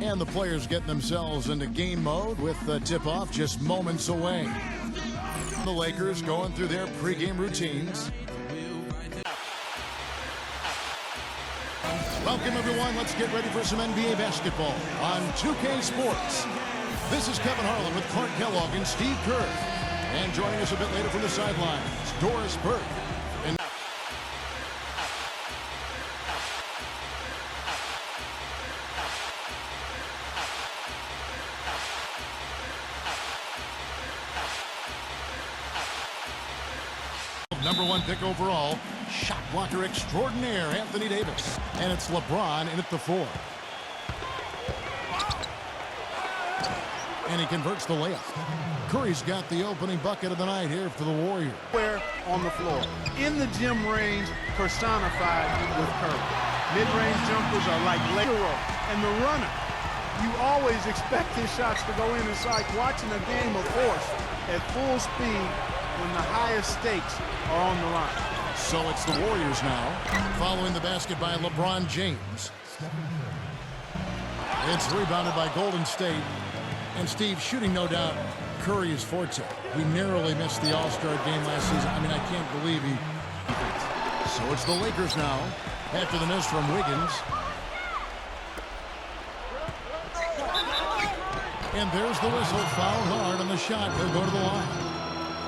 And the players getting themselves into game mode with the tip-off just moments away. The Lakers going through their pregame routines. Welcome, everyone. Let's get ready for some NBA basketball on 2K Sports. This is Kevin Harlan with Clark Kellogg and Steve Kerr. And joining us a bit later from the sidelines, Doris Burke. And #1 pick overall, shot blocker extraordinaire, Anthony Davis. And it's LeBron in at the 4. And he converts the layup. Curry's got the opening bucket of the night here for the Warriors. Where on the floor, in the gym range, personified with Curry. Mid-range jumpers are like Lebron and the runner. You always expect his shots to go in. It's like watching a game of force at full speed when the highest stakes are on the line. So it's the Warriors now, following the basket by LeBron James. It's rebounded by Golden State. And Steve, shooting no doubt Curry is forte. We narrowly missed the All-Star game last season. I mean, I can't believe he... So it's the Lakers now, after the miss from Wiggins. And there's the whistle, foul hard on the shot. He'll go to the line.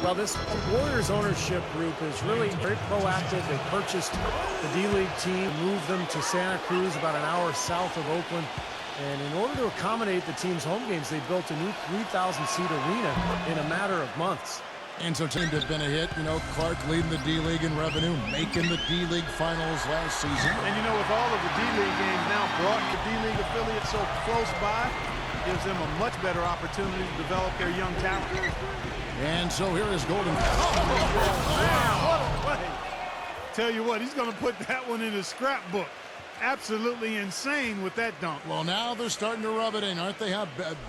Well, this Warriors ownership group is really very proactive. They purchased the D-League team, moved them to Santa Cruz, about an hour south of Oakland. And in order to accommodate the team's home games, they built a new 3,000-seat arena in a matter of months. And so team has been a hit. You know, Clark leading the D-League in revenue, making the D-League finals last season. And you know, with all of the D-League games now brought to D-League affiliates so close by, gives them a much better opportunity to develop their young talent. And so here is Golden. Wow, what a play. Tell you what, he's going to put that one in his scrapbook. Absolutely insane with that dunk. Well, now they're starting to rub it in, aren't they?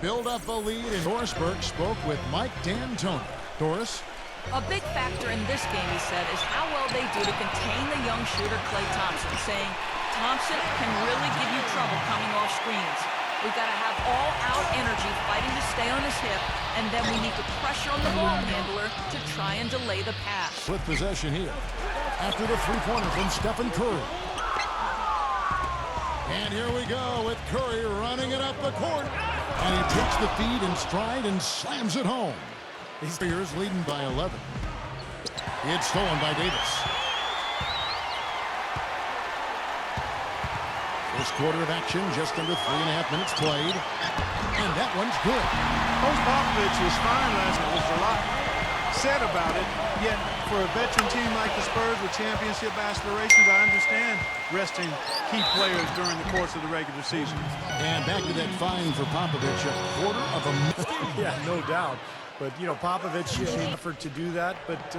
Build up a lead. And Doris Burke spoke with Mike D'Antoni. Doris? A big factor in this game, he said, is how well they do to contain the young shooter Klay Thompson, saying Thompson can really give you trouble coming off screens. We've got to have all-out energy fighting to stay on his hip, and then we need to pressure on the ball handler to try and delay the pass. With possession here, after the three-pointer from Stephen Curry. And here we go with Curry running it up the court. And he takes the feed in stride and slams it home. These Warriors leading by 11. It's stolen by Davis. First quarter of action, just under 3.5 minutes played. And that one's good. Coach Popovich was fine last night. There's a lot said about it, yet for a veteran team like the Spurs with championship aspirations, I understand resting key players during the course of the regular season. And back to that fine for Popovich, a quarter of a minute. Yeah, no doubt. But, you know, Popovich effort to do that. But,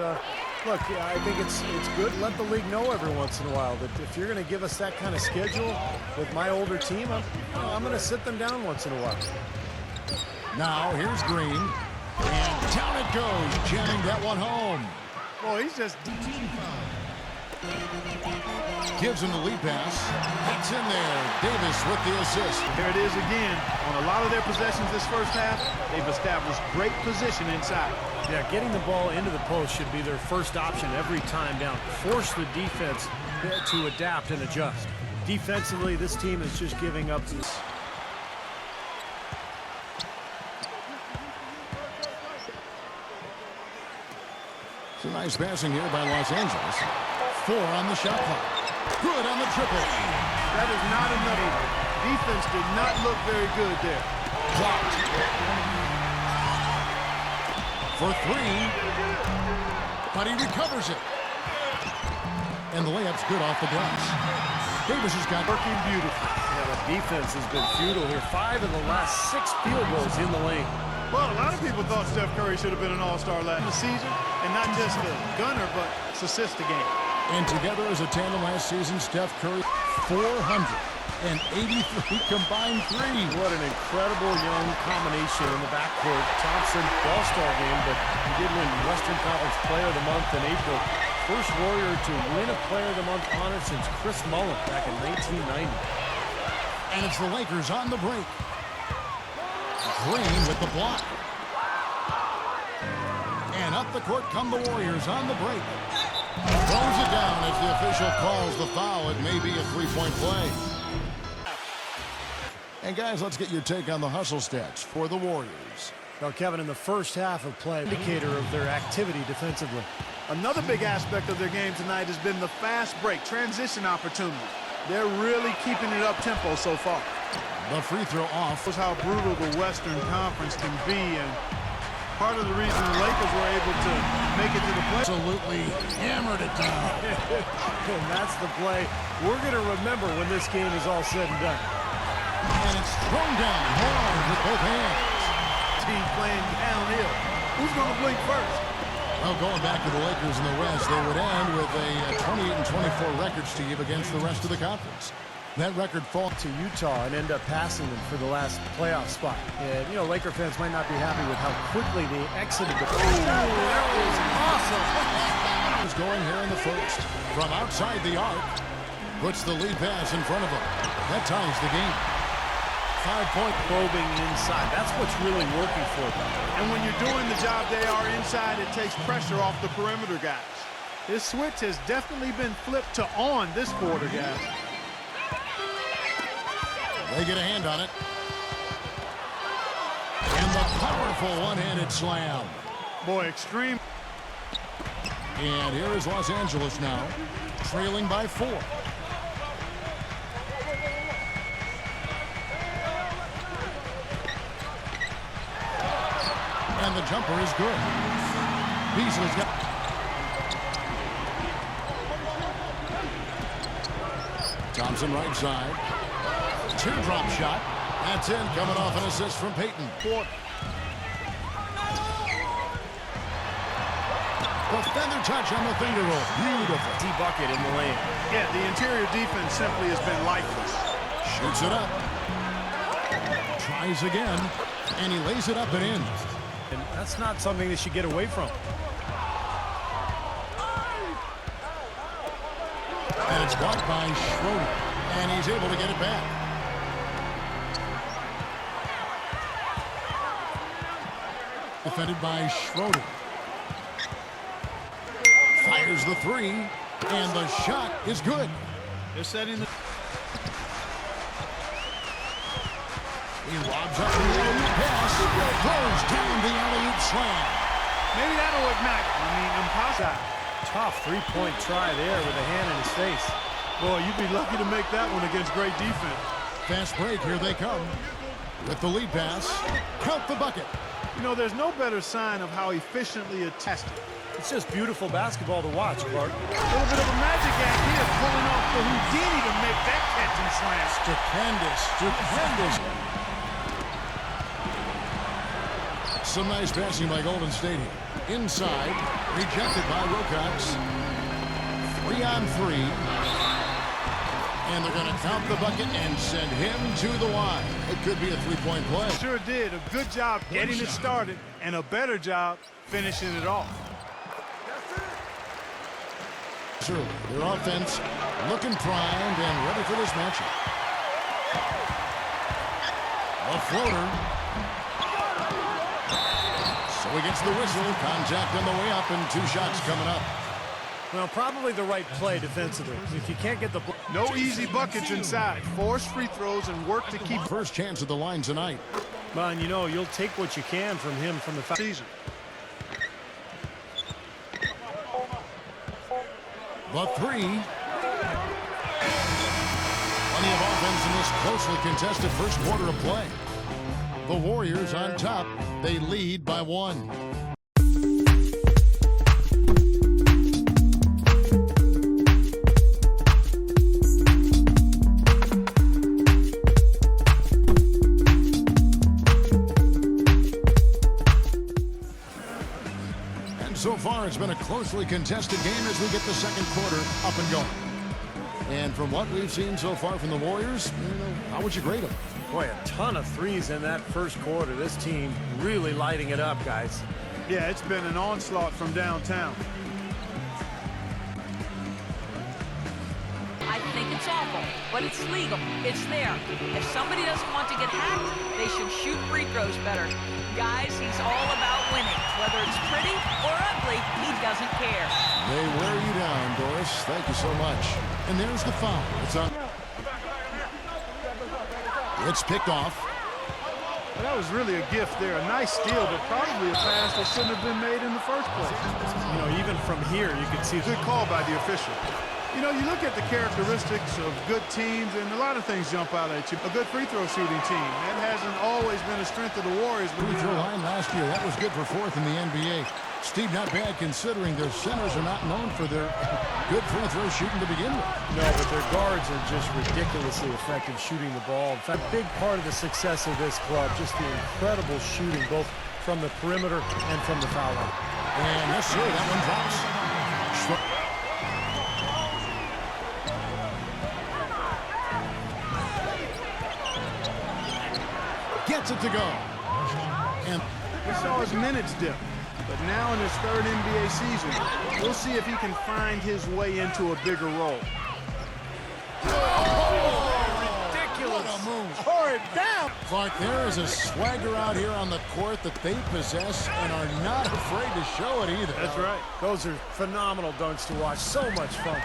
look, I think it's good. Let the league know every once in a while that if you're going to give us that kind of schedule with my older team, I'm going to sit them down once in a while. Now, here's Green. And down it goes, jamming that one home. Boy, he's just... Gives him the lead pass. That's in there. Davis with the assist. There it is again. On a lot of their possessions this first half, they've established great position inside. Yeah, getting the ball into the post should be their first option every time down. Force the defense to adapt and adjust. Defensively, this team is just giving up this. It's a nice passing here by Los Angeles. 4 on the shot clock. Good on the triple. That is not enough. Defense did not look very good there. Blocked. For 3. But he recovers it. And the layup's good off the glass. Davis has got Working beautiful. Yeah, the defense has been futile here. 5 of the last 6 field goals in the lane. Well, a lot of people thought Steph Curry should have been an all-star last season, and not just a gunner, but assist a game. And together as a tandem last season, Steph Curry, 483 combined threes. What an incredible young combination in the backcourt. Thompson, all-star game, but he did win Western Conference Player of the Month in April. First Warrior to win a Player of the Month honor since Chris Mullin back in 1990. And it's the Lakers on the break. Green with the block. And up the court come the Warriors on the break. Throws it down as the official calls the foul. It may be a three-point play. And guys, let's get your take on the hustle stats for the Warriors. Well, Kevin, in the first half of play, indicator of their activity defensively. Another big aspect of their game tonight has been the fast break, transition opportunity. They're really keeping it up-tempo so far. The free throw off. Shows how brutal the Western Conference can be, and part of the reason the Lakers were able to make it to the play. Absolutely hammered it down. And that's the play we're going to remember when this game is all said and done. And it's thrown down hard with both hands. Team playing downhill. Who's going to blink first? Well, going back to the Lakers in the West, they would end with a 28-24 record, Steve, against the rest of the conference. That record fall to Utah and end up passing them for the last playoff spot. And, you know, Laker fans might not be happy with how quickly they exited the play. That was awesome. Is going here in the first. From outside the arc, puts the lead pass in front of him. That ties the game. 5-point probing inside. That's what's really working for them. And when you're doing the job they are inside, it takes pressure off the perimeter guys. This switch has definitely been flipped to on this quarter, guys. They get a hand on it. And the powerful one-handed slam. Boy, extreme. And here is Los Angeles now, trailing by 4. And the jumper is good. Beasley's got... Thompson right side. Teardrop shot. That's in, coming off an assist from Payton. The feather touch on the finger roll. Beautiful. D-bucket in the lane. Yeah, the interior defense simply has been lifeless. Shoots it up. Tries again. And he lays it up and in. And that's not something they should get away from. And it's blocked by Schroeder. And he's able to get it back. Defended by Schroeder. Fires the three. And the shot is good. They're setting the... He lobs up the alley-oop pass. Throws down the alley-oop slam. Maybe that'll ignite. I mean, impossible. Tough three-point try there with a hand in his face. Boy, you'd be lucky to make that one against great defense. Fast break, here they come. With the lead pass, count the bucket. You know, there's no better sign of how efficiently it tested. It's just beautiful basketball to watch, Clark. A little bit of a magic act here, pulling off the Houdini to make that catch and slam. Stupendous, stupendous. Some nice passing by Golden State here. Inside, rejected by Wilcox. 3-on-3. And they're going to count the bucket and send him to the line. It could be a three-point play. Sure did. A good job getting it started and a better job finishing it off. Surely, their offense looking primed and ready for this matchup. A floater. So he gets the whistle. Contact on the way up and 2 shots coming up. Well, probably the right play defensively. If you can't get the... No easy buckets inside. Force free throws and work to keep... First chance at the line tonight. Well, and you know, you'll take what you can from him from the season. The 3. Plenty of offense in this closely contested first quarter of play. The Warriors on top. They lead by 1. So far, it's been a closely contested game as we get the second quarter up and going. And from what we've seen so far from the Warriors, how would you grade them? Boy, a ton of threes in that first quarter. This team really lighting it up, guys. Yeah, it's been an onslaught from downtown. I think It's awful, but it's legal. It's there. If somebody doesn't want to get hacked, they should shoot free throws better. Guys, he's all about winning. Whether it's pretty or ugly, he doesn't care. They wear you down, Doris. Thank you so much. And there's the foul. It's on. It's picked off. Well, that was really a gift there. A nice steal, but probably a pass that shouldn't have been made in the first place. You know, even from here, you can see Good call by the official. You know, you look at the characteristics of good teams, and a lot of things jump out at you. A good free throw shooting team. That hasn't always been a strength of the Warriors. Free throw line last year. That was good for fourth in the NBA. Steve, not bad considering their centers are not known for their good free throw shooting to begin with. No, but their guards are just ridiculously effective shooting the ball. In fact, a big part of the success of this club, just the incredible shooting, both from the perimeter and from the foul line. And yes, sir, that one drops. Gets it to go. And We saw his minutes dip. But now in his third NBA season, we'll see if he can find his way into a bigger role. ridiculous. What a move. Pour it down. Clark, there is a swagger out here on the court that they possess and are not afraid to show it either. That's right. Those are phenomenal dunks to watch. So much fun.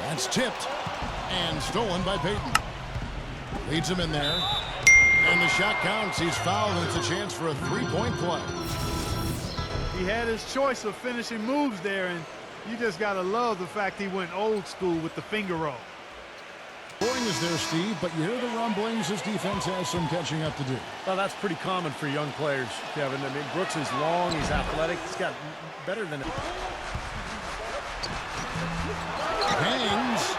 That's tipped and stolen by Payton. Leads him in there. And the shot counts. He's fouled, and it's a chance for a three-point play. He had his choice of finishing moves there, and you just got to love the fact he went old school with the finger roll. Scoring is there, Steve, but you hear the rumblings. His defense has some catching up to do. Well, that's pretty common for young players, Kevin. I mean, Brooks is long, he's athletic, he's got better than... Hangs.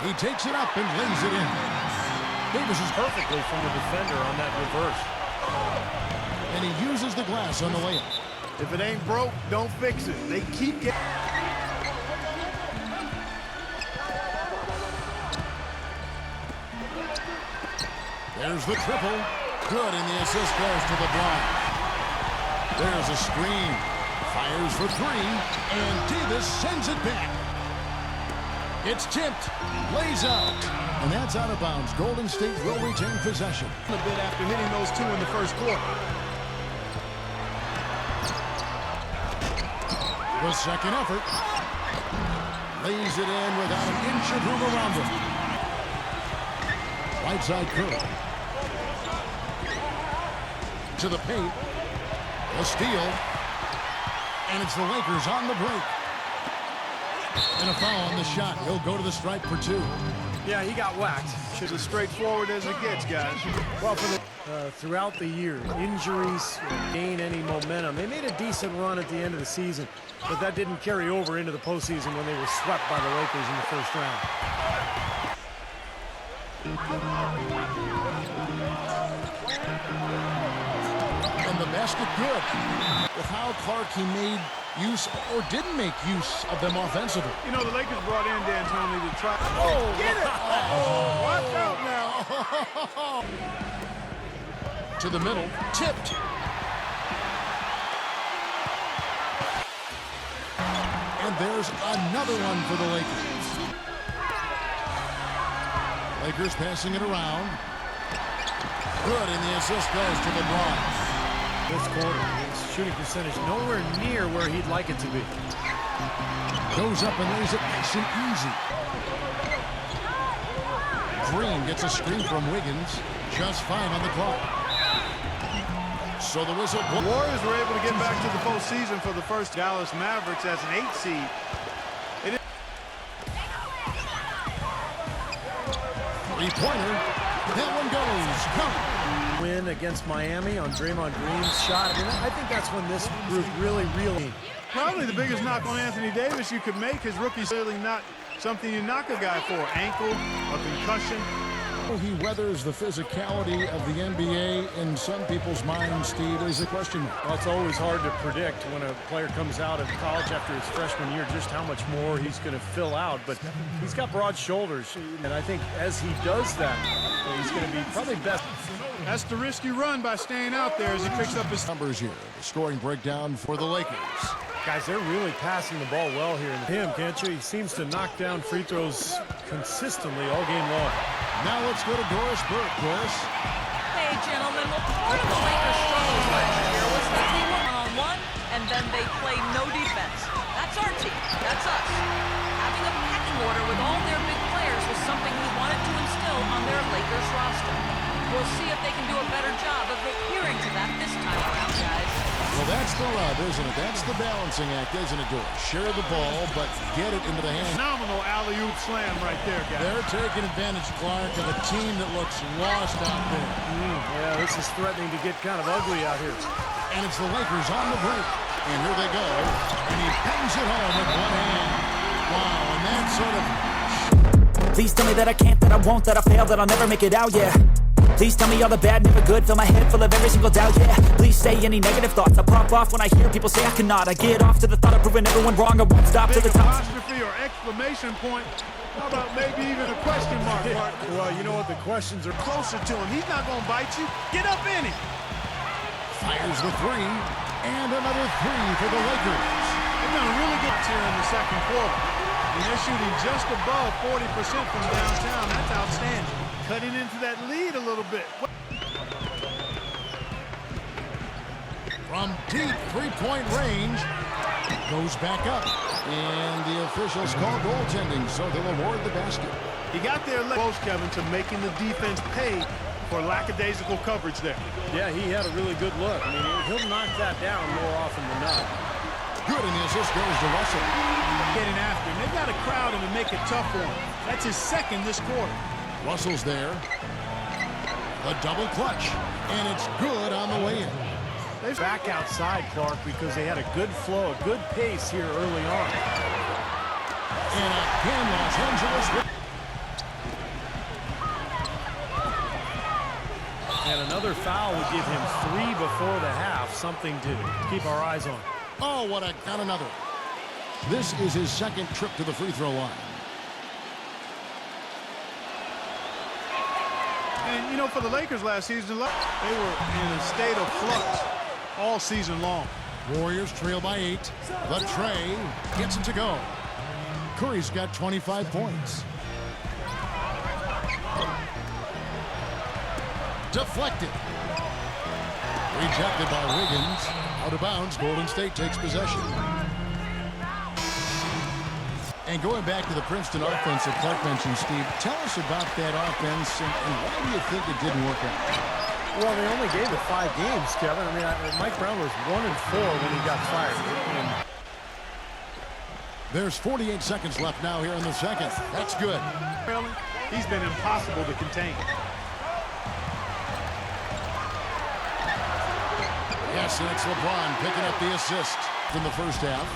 He takes it up and lays it in. Davis is perfectly from the defender on that reverse. And he uses the glass on the layup. If it ain't broke, don't fix it. They keep getting... There's the triple. Good, and the assist goes to LeBron. There's a screen. Fires for three, and Davis sends it back. It's tipped. Lays out. And that's out of bounds. Golden State will retain possession. A bit after hitting those two in the first quarter. The second effort. Lays it in without an inch of room around him. Right side Curry. To the paint. A steal. And it's the Lakers on the break. And a foul on the shot. He'll go to the stripe for two. Yeah, he got whacked. Should as straightforward as it gets, guys. Well, for the throughout the year, injuries gain any momentum. They made a decent run at the end of the season, but that didn't carry over into the postseason when they were swept by the Lakers in the first round. And the basket good. With how Clark he made use or didn't make use of them offensively. You know, the Lakers brought in D'Antoni to try... Oh, get it! Oh, watch out now! To the middle, tipped. And there's another one for the Lakers. Lakers passing it around. Good, and the assist goes to LeBron. This quarter, his shooting percentage nowhere near where he'd like it to be. Goes up and lays it nice and easy. Green gets a screen from Wiggins. Just fine on the clock. So the whistle. The Warriors were able to get back to the postseason for the first. Dallas Mavericks as an 8 seed. Three-pointer. That one goes. Come. Win against Miami on Draymond Green's shot. I mean, I think that's when this group really. Probably the biggest knock on Anthony Davis you could make. His rookie's really not something you knock a guy for. Ankle, a concussion. He weathers the physicality of the NBA in some people's minds, Steve, is a question mark. Well, it's always hard to predict when a player comes out of college after his freshman year just how much more he's going to fill out. But he's got broad shoulders, and I think as he does that, he's going to be probably best. That's the risk you run by staying out there as he picks up his numbers here. The scoring breakdown for the Lakers. Guys, they're really passing the ball well here. And him, can't you? He seems to knock down free throws consistently all game long. Now let's go to Doris Burke. Doris? Hey, gentlemen, well, part of the Lakers' struggles last year was that they were one-on-one, and then they played no defense. That's our team. That's us. Having a pecking order with all their big players was something we wanted to instill on their Lakers roster. We'll see if they can do a better job of adhering to that this time around, guys. Well, that's the rub, isn't it? That's the balancing act, isn't it, Doris? Share the ball, but get it into the hands. Phenomenal alley-oop slam right there, guys. They're taking advantage, Clark, of a team that looks lost out there. Yeah, this is threatening to get kind of ugly out here. And it's the Lakers on the break. And here they go. And he bangs it home with one hand. Wow, and that sort of... Please tell me that I can't, that I won't, that I fail, that I'll never make it out, yeah. Please tell me all the bad, never good, fill my head full of every single doubt, yeah. Please say any negative thoughts, I pop off when I hear people say I cannot. I get off to the thought of proving everyone wrong, I won't stop to the top. Apostrophe or exclamation point. How about maybe even a question mark, Mark? Well, you know what? The questions are Closer to him. He's not going to bite you. Get up in it. Fires the three. And another three for the Lakers. They've done a really good here in the second quarter. And they're shooting just above 40% from downtown. That's outstanding. Cutting into that lead a little bit. From deep three-point range, goes back up. And the officials call goaltending, so they'll award the basket. He got there close, Kevin, to making the defense pay for lackadaisical coverage there. Yeah, he had a really good look. I mean, he'll knock that down more often than not. Good, and the assist goes to Russell. Getting after him. They've got to crowd him and make it tough for him. That's his second this quarter. Russell's there. The double clutch. And it's good on the way in. They're back outside, Clark, because they had a good flow, a good pace here early on. And again, Los Angeles. And another foul would give him 3 before the half, something to keep our eyes on. Oh, what a... Got another. This is his second trip to the free throw line. And, you know, for the Lakers last season, they were in a state of flux all season long. Warriors trail by 8. The tray gets it to go. Curry's got 25 points. Deflected. Rejected by Wiggins. Out of bounds. Golden State takes possession. And going back to the Princeton offense that Clark mentioned, Steve, tell us about that offense and why do you think it didn't work out? Well, they only gave it 5 games, Kevin. I mean, Mike Brown was 1-4 when he got fired. There's 48 seconds left now here in the second. That's good. He's been impossible to contain. Yes, and it's LeBron picking up the assist from the first half.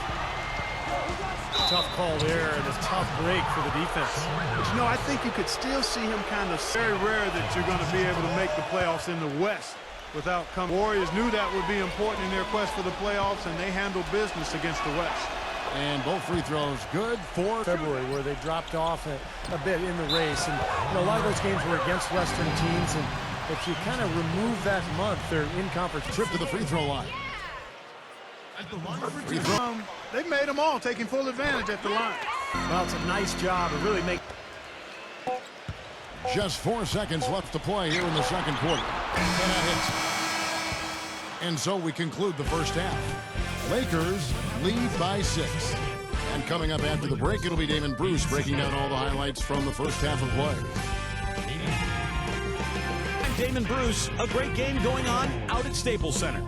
Tough call there and a tough break for the defense. But, you know, I think you could still see him kind of very rare that you're going to be able to make the playoffs in the West without coming. Warriors knew that would be important in their quest for the playoffs, and they handled business against the West. And both free throws good for February, where they dropped off a bit in the race. And you know, a lot of those games were against Western teams, and if you kind of remove that month, they're in conference. Trip to the free throw line. At the line for free throw. They've made them all, taking full advantage at the line. Well, it's a nice job of really making. Just 4 seconds left to play here in the second quarter. And that hits. And so we conclude the first half. Lakers lead by 6. And coming up after the break, it'll be Damon Bruce breaking down all the highlights from the first half of play. I'm Damon Bruce. A great game going on out at Staples Center.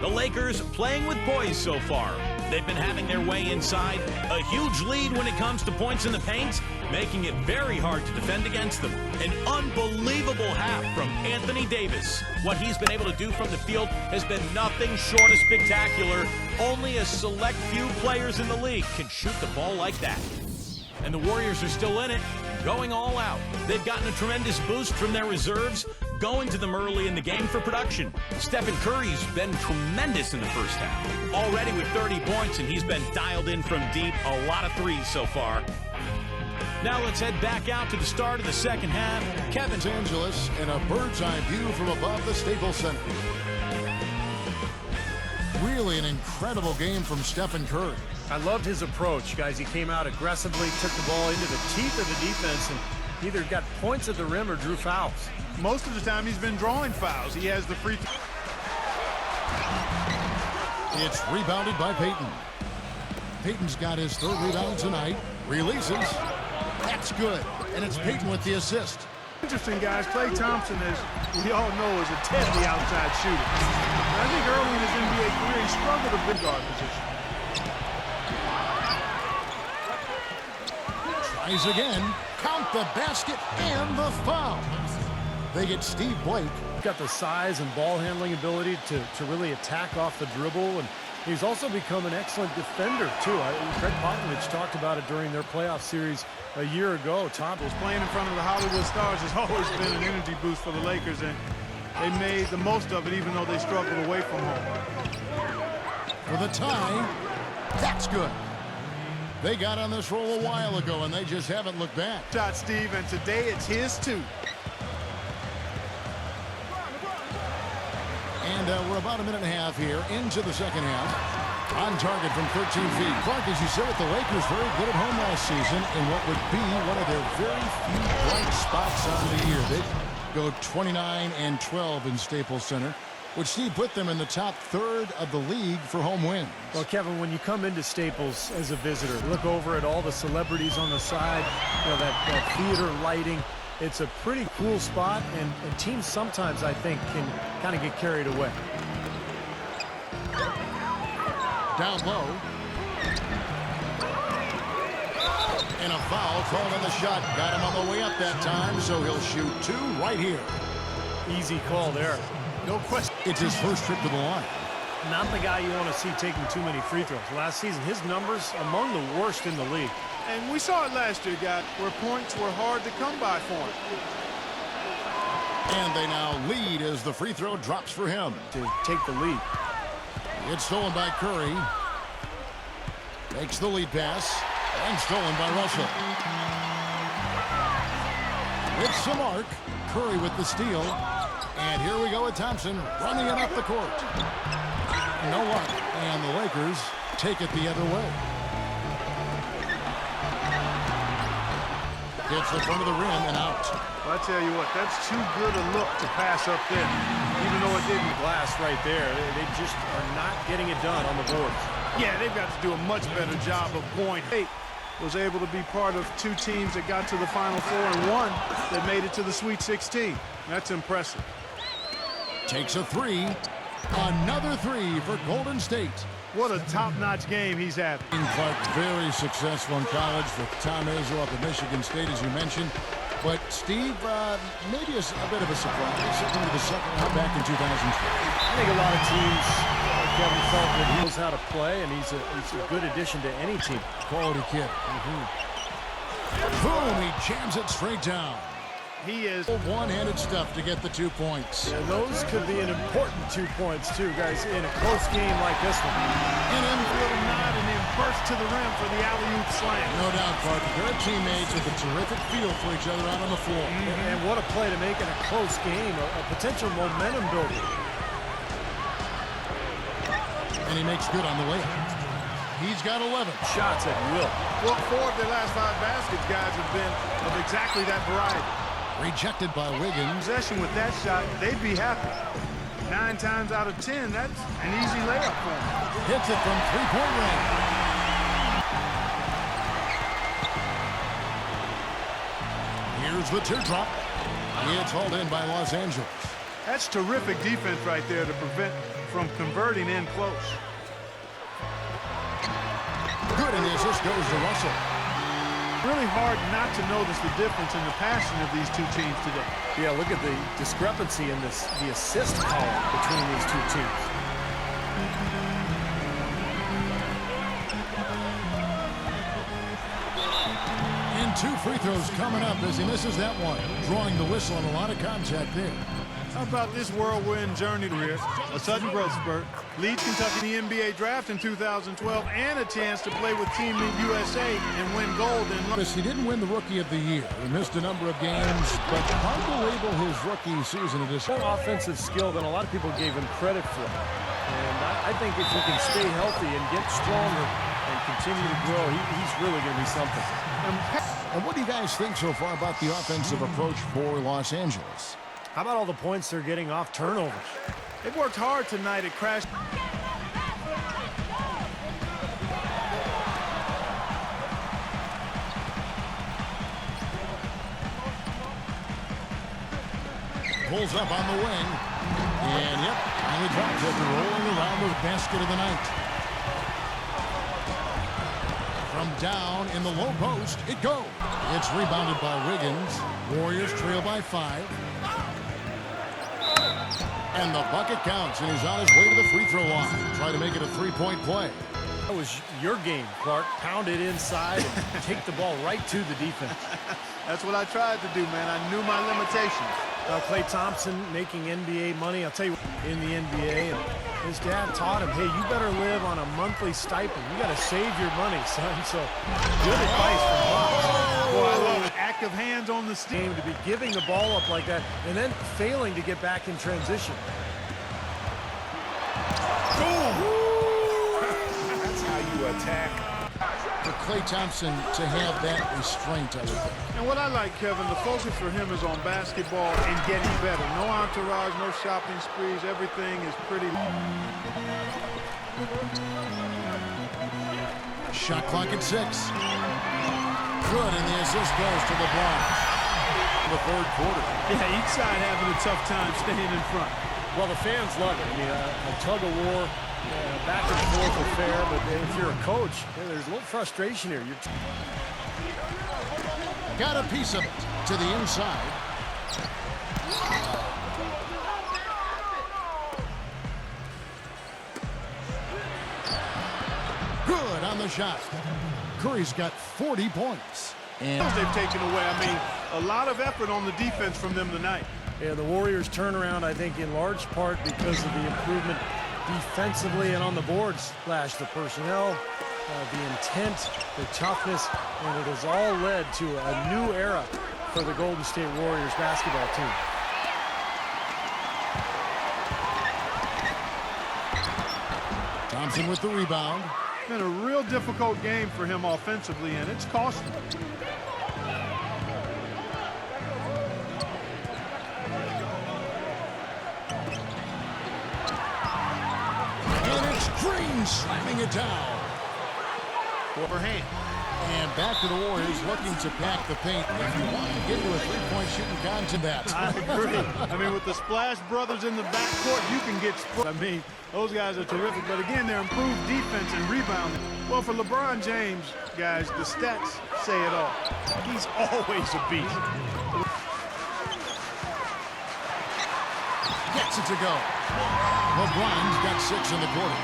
The Lakers playing with poise so far. They've been having their way inside. A huge lead when it comes to points in the paint, making it very hard to defend against them. An unbelievable half from Anthony Davis. What he's been able to do from the field has been nothing short of spectacular. Only a select few players in the league can shoot the ball like that. And the Warriors are still in it, going all out. They've gotten a tremendous boost from their reserves, going to them early in the game for production. Stephen Curry's been tremendous in the first half. Already with 30 points, and he's been dialed in from deep. A lot of threes so far. Now let's head back out to the start of the second half. Kevin. Los Angeles and a bird's eye view from above the Staples Center. Really Really an incredible game from Stephen Curry. I loved his approach, guys. He came out aggressively, took the ball into the teeth of the defense, and either got points at the rim or drew fouls. Most of the time he's been drawing fouls. He has the free throw. It's rebounded by Payton. Payton's got his third rebound tonight. Releases. That's good. And it's Payton with the assist. Interesting, guys. Klay Thompson, as we all know, is a deadly outside shooter. I think early in his NBA career, he struggled a big guard position. Tries again. Count the basket and the foul. They get Steve Blake. Got the size and ball handling ability to really attack off the dribble, and he's also become an excellent defender too. Greg Popovich talked about it during their playoff series a year ago. Thompson Playing in front of the Hollywood Stars has always been an energy boost for the Lakers, and they made the most of it even though they struggled away from home. For the tie. That's good. They got on this roll a while ago, and they just haven't looked back. Shot, Steve, and today it's his too. And we're about a minute and a half here into the second half. On target from 13 feet. Clark, as you said, with the Lakers very good at home last season in what would be one of their very few bright spots on the year. They go 29-12 in Staples Center, which Steve put them in the top third of the league for home wins. Well, Kevin, when you come into Staples as a visitor, look over at all the celebrities on the side, you know, that theater lighting. It's a pretty cool spot, and teams sometimes, I think, can kind of get carried away. Down low. And a foul called on the shot. Got him on the way up that time, so he'll shoot two right here. Easy call there. No question. It's his first trip to the line. Not the guy you want to see taking too many free throws. Last season, his numbers among the worst in the league. And we saw it last year, guys, where points were hard to come by for him. And they now lead as the free throw drops for him. To take the lead. It's stolen by Curry. Makes the lead pass. And stolen by Russell. With some arc. Curry with the steal. And here we go with Thompson running it up the court. No luck. And the Lakers take it the other way. Hits the front of the rim and out. Well, I tell you what, that's too good a look to pass up there, even though it didn't. Glass right there. They just are not getting it done on the boards. Yeah, they've got to do a much better job of point. Eight was able to be part of two teams that got to the Final Four and one that made it to the Sweet 16. That's impressive. Takes a three. Another three for Golden State. What a top-notch game he's having. Clark, very successful in college with Tom Izzo up at Michigan State, as you mentioned. But Steve, maybe a bit of a surprise into the second round back in 2012. I think a lot of teams, Kevin, felt that he knows how to play, and he's a good addition to any team. Quality kid. Boom, he jams it straight down. He is one-handed stuff to get the 2 points. And those could be an important 2 points, too, guys, in a close game like this one. an infield nod and then burst to the rim for the alley-oop slam. No doubt, Clark. They're teammates with a terrific feel for each other out on the floor. And what a play to make in a close game, a potential momentum builder. And he makes good on the layup. He's got 11 shots at will. Well, 4 of their last 5 baskets, guys, have been of exactly that variety. Rejected by Wiggins. Possession with that shot, they'd be happy. 9 times out of 10, that's an easy layup for them. Hits it from three-point range. Here's the teardrop. It's hauled in by Los Angeles. That's terrific defense right there to prevent from converting in close. Good, and the assist goes to Russell. Really hard not to notice the difference in the passing of these two teams today. Yeah, look at the discrepancy in the assist column between these two teams. And 2 free throws coming up as he misses that one. Drawing the whistle and a lot of contact there. How about this whirlwind journey career? A sudden growth spurt, leads Kentucky in the NBA draft in 2012, and a chance to play with Team USA and win gold in London. He didn't win the Rookie of the Year. He missed a number of games, but hard to label his rookie season at this. More offensive skill than a lot of people gave him credit for. And I think if he can stay healthy and get stronger and continue to grow, he's really going to be something. And what do you guys think so far about the offensive approach for Los Angeles? How about all the points they're getting off turnovers? They've worked hard tonight at crash. Pulls up on the wing. And, yep, and the drops it, rolling around the basket of the night. From down in the low post, it goes. It's rebounded by Wiggins. Warriors trail by 5. And the bucket counts, and he's on his way to the free throw line. Try to make it a three-point play. That was your game, Clark. Pound it inside and take the ball right to the defense. That's what I tried to do, man. I knew my limitations. Klay Thompson making NBA money. I'll tell you, in the NBA, and his dad taught him, hey, you better live on a monthly stipend. You got to save your money, son. So good advice from Box. Boy, I love it. Active hands on the steam. To be giving the ball up like that and then failing to get back in transition. That's how you attack. For Klay Thompson to have that restraint, I would think. And what I like, Kevin, the focus for him is on basketball and getting better. No entourage, no shopping sprees. Everything is pretty. Shot clock at 6. Good, and the assist goes to Lebron. The third quarter. Yeah, each side having a tough time staying in front. Well, the fans love it. I mean, a tug of war, back and forth affair, but if you're a coach, there's a little frustration here. Got a piece of it to the inside. Good on the shot. Curry's got 40 points. And They've taken away, I mean, a lot of effort on the defense from them tonight. Yeah, the Warriors turnaround, I think, in large part because of the improvement defensively and on the boards. Flash the personnel, the intent, the toughness, and it has all led to a new era for the Golden State Warriors basketball team. Thompson with the rebound. Been a real difficult game for him offensively, and it's cost him. And it's Green slamming it down. Overhand. And back to the Warriors looking to pack the paint. If you want to get to a three-point shooting contest, that. I agree. I mean, with the Splash Brothers in the backcourt, you can get split. I mean, those guys are terrific. But again, they're improved defense and rebounding. Well, for LeBron James, guys, the stats say it all. He's always a beast. Gets it to go. LeBron's got 6 in the quarter.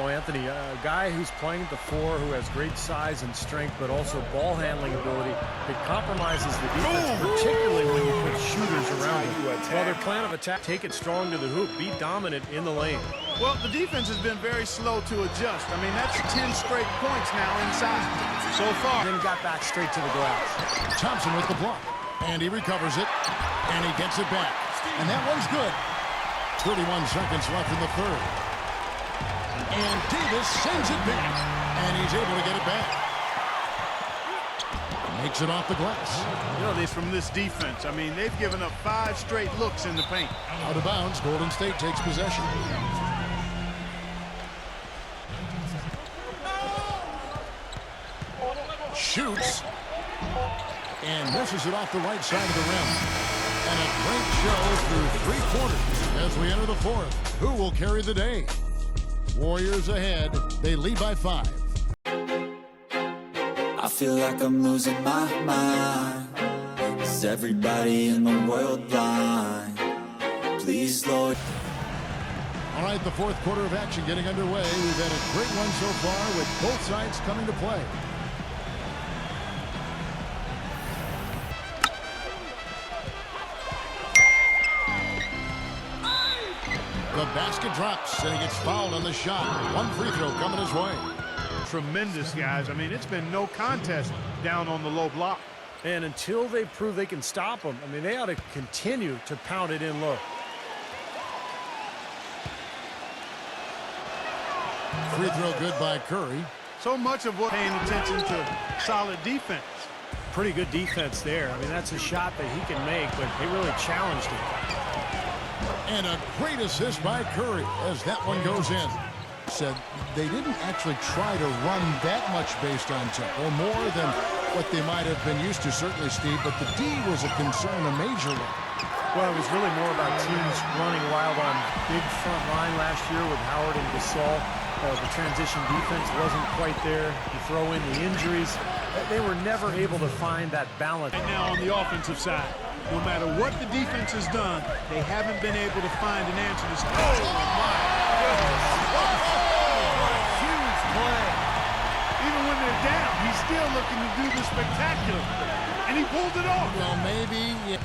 Oh, Anthony, a guy who's playing at the 4, who has great size and strength, but also ball handling ability. It compromises the defense, particularly when you put shooters around him. Well, their plan of attack, take it strong to the hoop, be dominant in the lane. Well, the defense has been very slow to adjust. I mean, that's 10 straight points now inside so far. Then got back straight to the glass. Thompson with the block. And he recovers it. And he gets it back. And that one's good. 31 seconds left in the third. And Davis sends it back. And he's able to get it back. Makes it off the glass. You know, from this defense, I mean, they've given up 5 straight looks in the paint. Out of bounds, Golden State takes possession. Shoots. And misses it off the right side of the rim. And a great show through 3 quarters as we enter the 4th. Who will carry the day? Warriors ahead. They lead by 5. I feel like I'm losing my mind. Is everybody in the world blind? Please, Lord. All right, the 4th quarter of action getting underway. We've had a great one so far with both sides coming to play. The basket drops, and he gets fouled on the shot. 1 free throw coming his way. Tremendous, guys. I mean, it's been no contest down on the low block. And until they prove they can stop them, I mean, they ought to continue to pound it in low. Free throw good by Curry. So much of what paying attention to solid defense. Pretty good defense there. I mean, that's a shot that he can make, but they really challenged him. And a great assist by Curry as that one goes in. Said they didn't actually try to run that much based on tempo, more than what they might have been used to, certainly, Steve, but the D was a concern, a major one. Well, it was really more about teams running wild on big front line last year with Howard and Gasol. The transition defense wasn't quite there. You throw in the injuries. They were never able to find that balance. Right now on the offensive side, no matter what the defense has done, they haven't been able to find an answer to this. Oh, my goodness. What a huge play. Even when they're down, he's still looking to do the spectacular. And he pulled it off. Well, maybe. Yeah.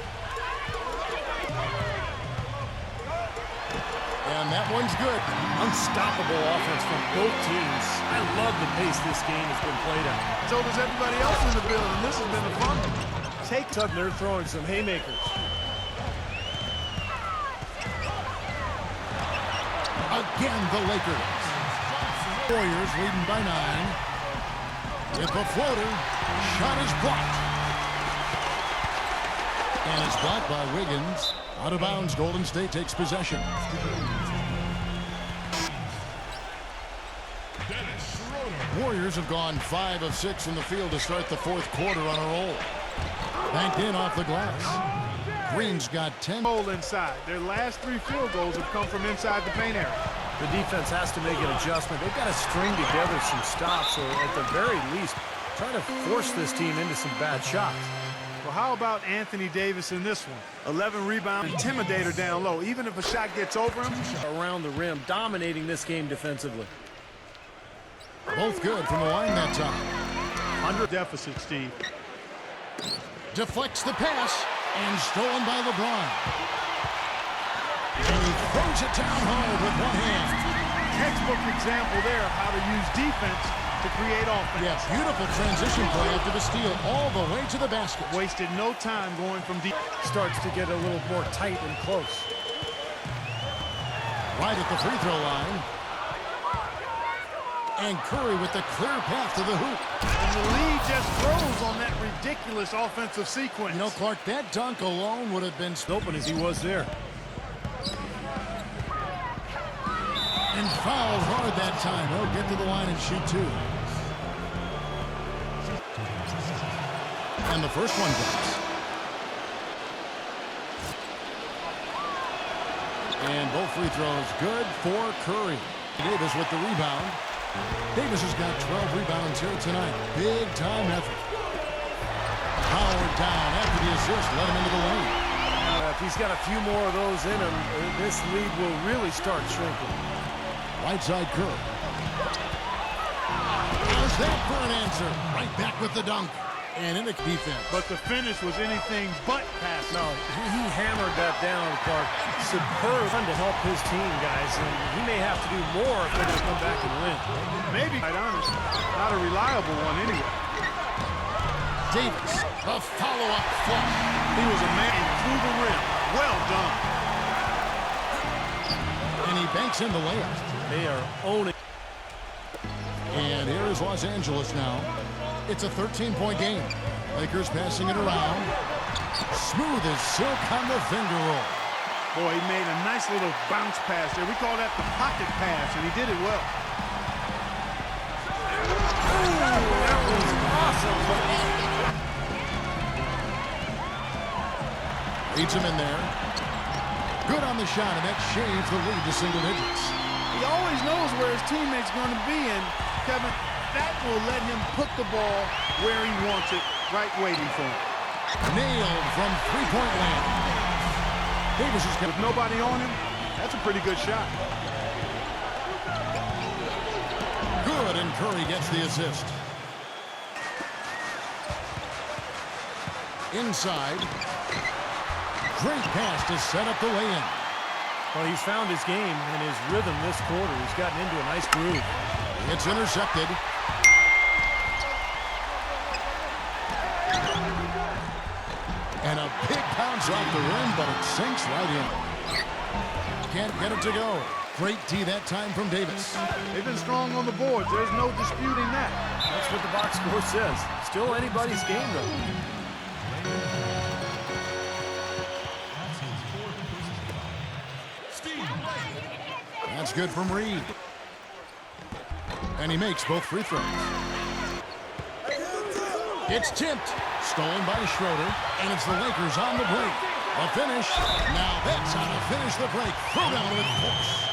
And that one's good. Unstoppable offense from both teams. I love the pace this game has been played at. So does everybody else in the building. This has been a fun one. Take it. They're throwing some haymakers. Again, the Lakers. Warriors leading by 9. With a floater. Shot is blocked. And it's blocked by Wiggins. Out of bounds, Golden State takes possession. Warriors have gone 5 of 6 in the field to start the fourth quarter on a roll. Banked in off the glass. Green's got 10. Goal inside. Their last 3 field goals have come from inside the paint area. The defense has to make an adjustment. They've got to string together some stops, or at the very least, try to force this team into some bad shots. Well, how about Anthony Davis in this one? 11 rebounds, intimidator down low. Even if a shot gets over him. Around the rim, dominating this game defensively. Both good from the line that time. Under deficit, Steve. Deflects the pass and stolen by LeBron. And he throws it down hard with one hand. Textbook example there of how to use defense to create offense. Yeah, beautiful transition play after the steal all the way to the basket. Wasted no time going from deep. Starts to get a little more tight and close. Right at the free throw line. And Curry with the clear path to the hoop. And the lead just grows on that ridiculous offensive sequence. You know, Clark, that dunk alone would have been open as he was there. And fouled hard that time. He'll get to the line and shoot 2. And the first one goes. And both free throws good for Curry. Davis with the rebound. Davis has got 12 rebounds here tonight. Big time effort. Howard down after the assist. Let him into the lane. If he's got a few more of those in him, this lead will really start shrinking. Right side Curry. How's that for an answer? Right back with the dunk. And in the defense. But the finish was anything but pass. No, he hammered that down, Clark. Superb fun to help his team, guys. And he may have to do more if they're going to come back and win. Maybe, quite honest, not a reliable one anyway. Davis, a follow-up flush. He was a man through the rim. Well done. And he banks in the layup. They are owning. And here is Los Angeles now. It's a 13-point game. Lakers passing it around. Smooth as silk on the finger roll. Boy, he made a nice little bounce pass there. We call that the pocket pass, and he did it well. Ooh, that was awesome. Leads him in there. Good on the shot, and that shaves the lead to single digits. He always knows where his teammate's going to be, and Kevin, that will let him put the ball where he wants it, right waiting for him. Nailed from three-point land. Davis is With nobody on him, that's a pretty good shot. good, and Curry gets the assist. Inside. Great pass to set up the lay-in. Well, he's found his game and his rhythm this quarter. He's gotten into a nice groove. It's intercepted. And a big bounce off the rim, but it sinks right in. Can't get it to go. Great D that time from Davis. They've been strong on the boards. There's no disputing that. That's what the box score says. Still anybody's game, though. That's good from Reed. And he makes both free throws. It's tipped. Stolen by Schroeder. And it's the Lakers on the break. A finish. Now that's how to finish the break. Throw down with force.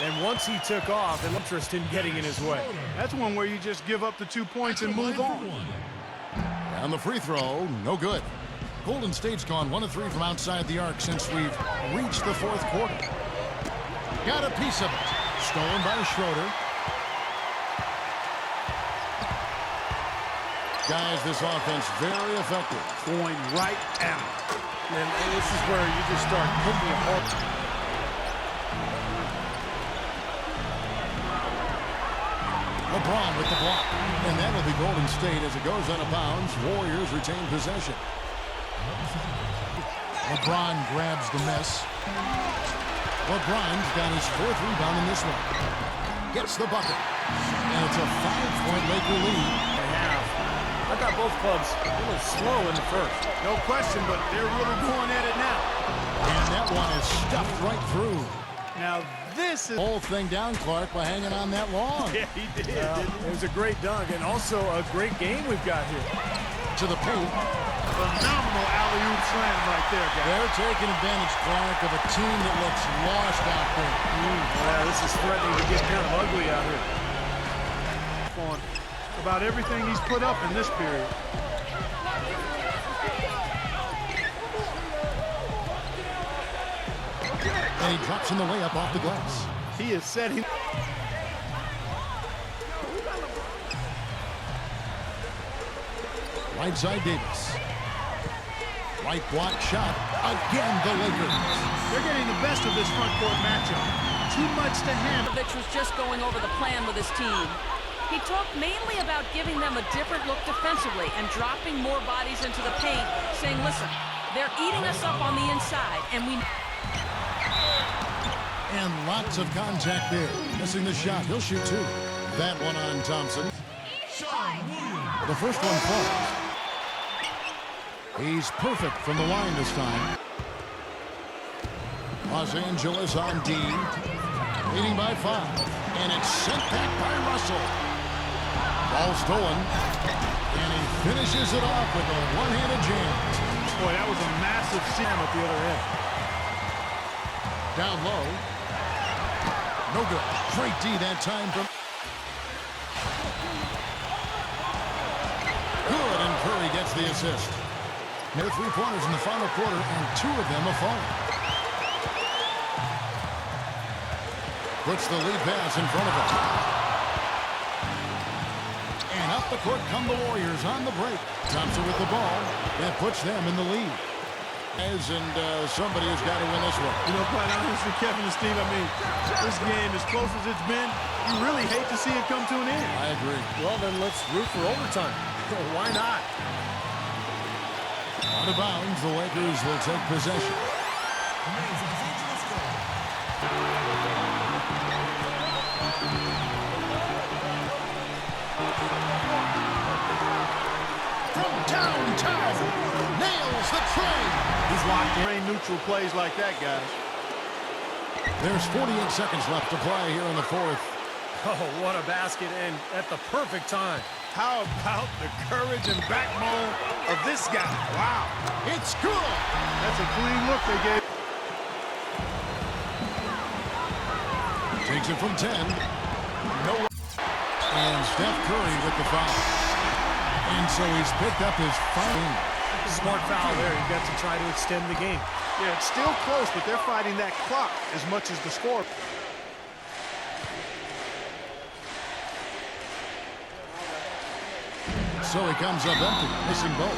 And once he took off, an interest in getting in his way. That's one where you just give up the 2 points and move on. And the free throw, no good. Golden State's gone 1 of 3 from outside the arc since we've reached the fourth quarter. Got a piece of it. Stolen by Schroeder. Guys, this offense very effective. Going right at him. And this is where you just start picking apart. Lebron with the block. And that will be Golden State as it goes out of bounds. Warriors retain possession. LeBron grabs the miss. LeBron's got his 4th rebound in this one. Gets the bucket. And it's a 5-point Laker lead. They have. I thought both clubs a little slow in the first. No question, but they're really going at it now. And that one is stuffed right through. Now this is... Whole thing down, Clark, by hanging on that long. Yeah, he did. It was a great dunk and also a great game we've got here. To the paint. Phenomenal alley-oop slam right there, guys. They're taking advantage, Clark, of a team that looks lost out there. Yeah, this is threatening to get kind of ugly out here. On about everything he's put up in this period. And he drops in the layup off the glass. He has set him. Right side Davis. Right block shot. Again, the Lakers. They're getting the best of this front court matchup. Too much to handle. Popovich was just going over the plan with his team. He talked mainly about giving them a different look defensively and dropping more bodies into the paint, saying, listen, they're eating us up on the inside, and we... And lots of contact there. Missing the shot. He'll shoot 2. That one on Thompson. The first one falls. He's perfect from the line this time. Los Angeles on D. Leading by 5. And it's sent back by Russell. Ball stolen. And he finishes it off with a one-handed jam. Boy, that was a massive slam at the other end. Down low. No good. Great D that time from... Good, and Curry gets the assist. There are 3 pointers in the final quarter, and 2 of them have fallen. Puts the lead pass in front of him. And up the court come the Warriors on the break. Thompson with the ball. That puts them in the lead. And somebody has got to win this one. You know, quite honestly, Kevin and Steve, I mean, this game, as close as it's been, you really hate to see it come to an end. I agree. Well, then let's root for overtime. Why not? Out of bounds, the Lakers will take possession. From downtown, nails the tray. He's locked in neutral plays like that, guys. There's 48 seconds left to play here in the fourth. Oh, what a basket, and at the perfect time. How about the courage and backbone of this guy? Wow. It's good. That's a clean look they gave. Takes it from 10. No. And Steph Curry with the foul. And so he's picked up his foul. Smart foul there. You got to try to extend the game. Yeah, it's still close, but they're fighting that clock as much as the score. So he comes up empty, missing both.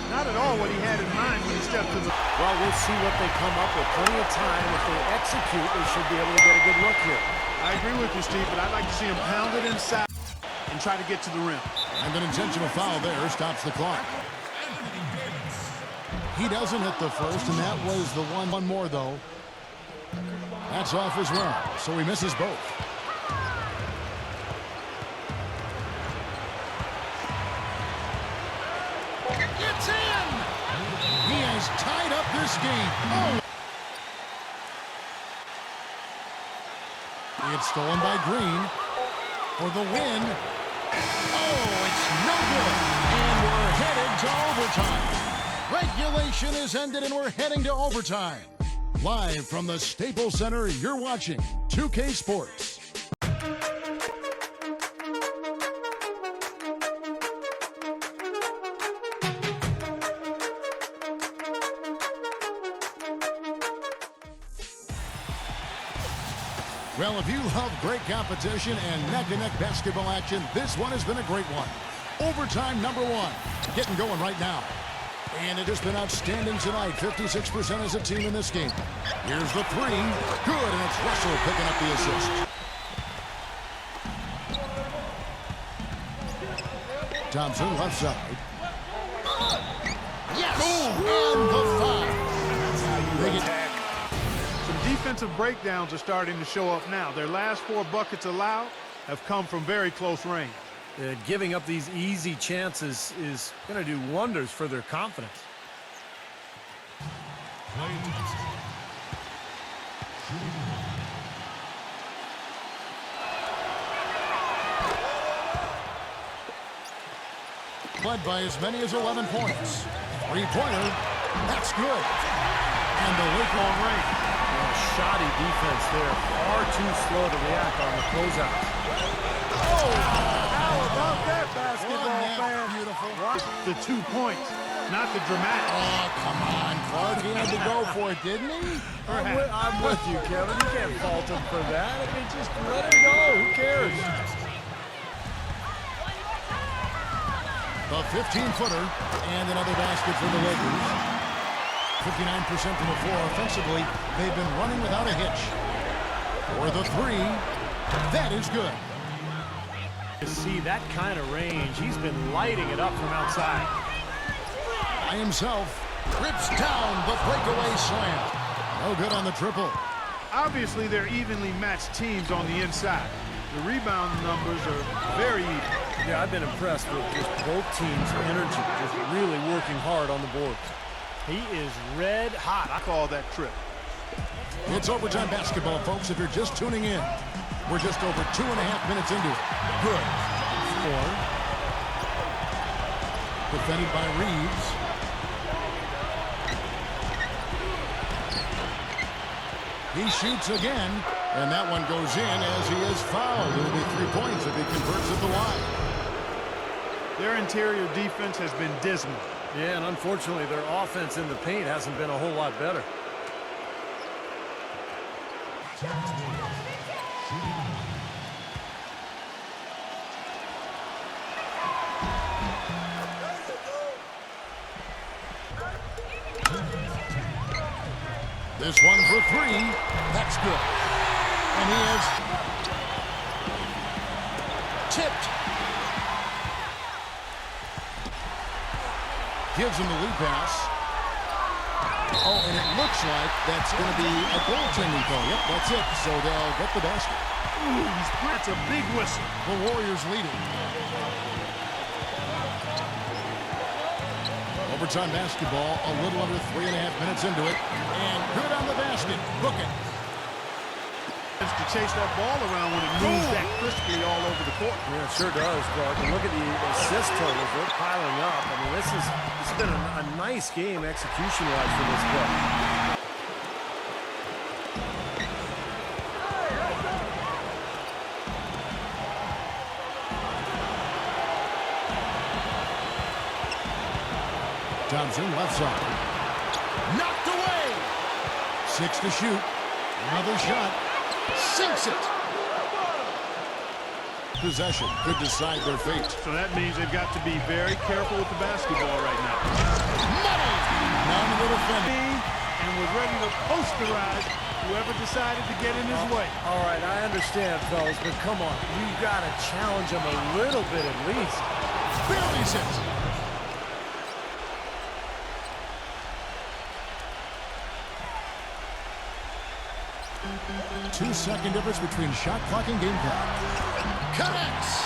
Not at all what he had in mind when he stepped to the... Well, we'll see what they come up with. Plenty of time. If they execute, they should be able to get a good look here. I agree with you, Steve, but I'd like to see him pound it inside and try to get to the rim. And an intentional foul there stops the clock. He doesn't hit the first, and that was the one more, though. That's off as well, so he misses both. It's in! He has tied up this game. Oh! It's stolen by Green for the win. Oh, it's no good. And we're headed to overtime. Regulation is ended and we're heading to overtime. Live from the Staples Center, you're watching 2K Sports. Well, if you love great competition and neck-to-neck basketball action, this one has been a great one. Overtime number 1, getting going right now. And it has been outstanding tonight, 56% as a team in this game. Here's the 3, good, and it's Russell picking up the assist. Thompson left side. Yes, and the 5. Big attack. Some defensive breakdowns are starting to show up now. Their last 4 buckets allowed have come from very close range. Giving up these easy chances is going to do wonders for their confidence. Led by as many as 11 points. 3-pointer, that's good. And the Lakers on range. Shoddy defense there. Far too slow to react on the closeout. Oh, how about that, basketball fan? Beautiful. The 2 points, not the dramatic. Oh, come on, Clark. He had to go for it, didn't he? I'm with you, Kevin. You can't fault him for that. I mean, just let it go. Who cares? The 15-footer and another basket for the Lakers. 59% from the floor offensively. They've been running without a hitch. For the 3, that is good. To see that kind of range, he's been lighting it up from outside. By himself, rips down the breakaway slam. No good on the triple. Obviously, they're evenly matched teams on the inside. The rebound numbers are very even. Yeah, I've been impressed with just both teams' energy, just really working hard on the board. He is red hot. I call that trip. It's overtime basketball, folks, if you're just tuning in. We're just over 2.5 minutes into it. Good. 4. Defended by Reeves. He shoots again, and that one goes in as he is fouled. It'll be 3 points if he converts at the line. Their interior defense has been dismal. Yeah, and unfortunately, their offense in the paint hasn't been a whole lot better. This one for 3. That's good. And he is tipped. Gives him the lead pass. Oh, and it looks like that's going to be a goaltending call. Yep, that's it. So they'll get the basket. Ooh, that's a big whistle. The Warriors leading. Overtime basketball, a little under 3.5 minutes into it. And good on the basket. Book it. To chase that ball around when it moves that crisply all over the court. Yeah, it sure does, Clark. And look at the assist totals. They're piling up. I mean, this has been a nice game execution-wise for this club. Thompson left side. Knocked away. 6 to shoot. Another shot. Sinks it. Possession could decide their fate. So that means they've got to be very careful with the basketball right now. Money. None of the defending. And was ready to posterize whoever decided to get in his way. All right, I understand, fellas, but come on. You've got to challenge him a little bit at least. Buries it. 2-second difference between shot clock and game clock. Connects!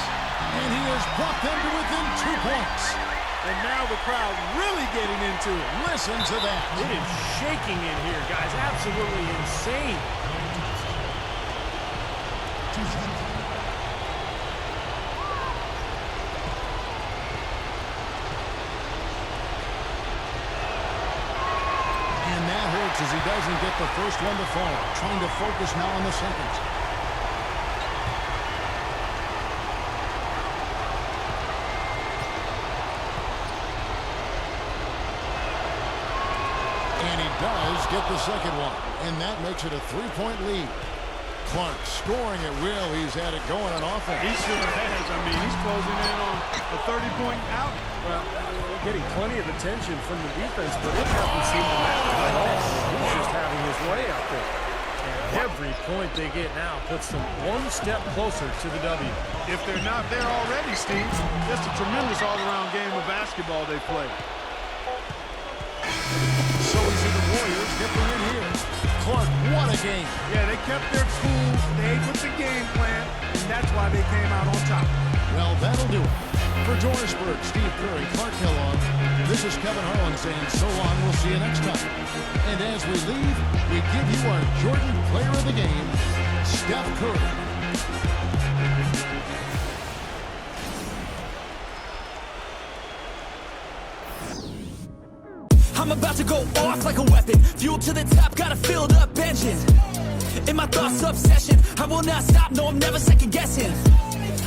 And he has brought them to within 2 points. And now the crowd really getting into it. Listen to that. It is shaking in here, guys. Absolutely insane. And that hurts as he doesn't get the first one to fall. Trying to focus now on the second. And he does get the second one. And that makes it a 3-point lead. Clark scoring at will. He's had it going on offense. He sure has. I mean, he's closing in on a 30-point out. Well, getting plenty of attention from the defense, but it doesn't seem to matter at all. He's just having his way out there. And every point they get now puts them one step closer to the W. If they're not there already, Steve, just a tremendous all-around game of basketball they play. So we see the Warriors get the win here. Clark, what a game. Yeah, they kept their cool, stayed with the game plan, and that's why they came out on top. Well, that'll do it. For Johannesburg, Steve Curry, Clark Kellogg, this is Kevin Harlan saying so long. We'll see you next time. And as we leave, we give you our Jordan Player of the Game, Steph Curry. I'm about to go off like a weapon. Fuel to the top, got a filled up engine. In my thoughts, obsession. I will not stop, no, I'm never second guessing.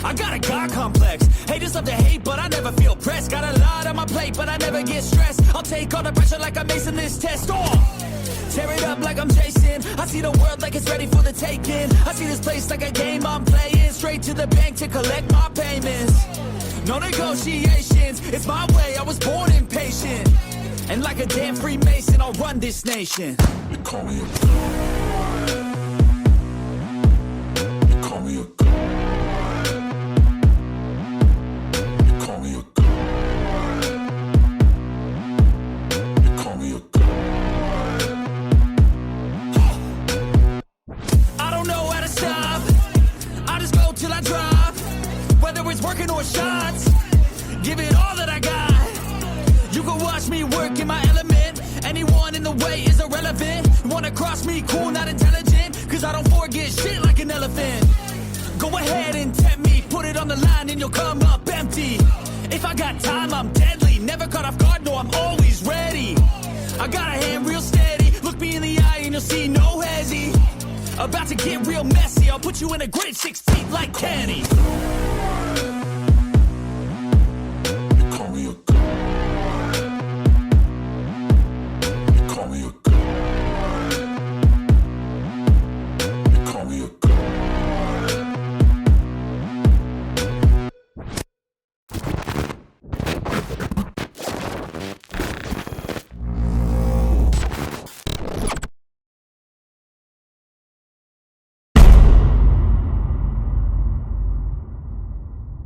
I got a God complex. Haters love to hate, but I never feel pressed. Got a lot on my plate, but I never get stressed. I'll take all the pressure like I'm acing this test. Tear it up like I'm Jason. I see the world like it's ready for the taking. I see this place like a game I'm playing. Straight to the bank to collect my payments. No negotiations, it's my way, I was born impatient. And like a damn Freemason, I'll run this nation. They call me a god. They call me a god. They call me a god. They call me a god. I don't know how to stop. I just go till I drop. Whether it's working or shots, give it all that I got. You can watch me work in my element. Anyone in the way is irrelevant. You wanna cross me, cool, not intelligent. Cause I don't forget shit like an elephant. Go ahead and tempt me. Put it on the line and you'll come up empty. If I got time, I'm deadly. Never caught off guard, no, I'm always ready. I got a hand real steady. Look me in the eye and you'll see no hezzy. About to get real messy. I'll put you in a grid 6 feet like Kenny. They call me a god. They call me a god.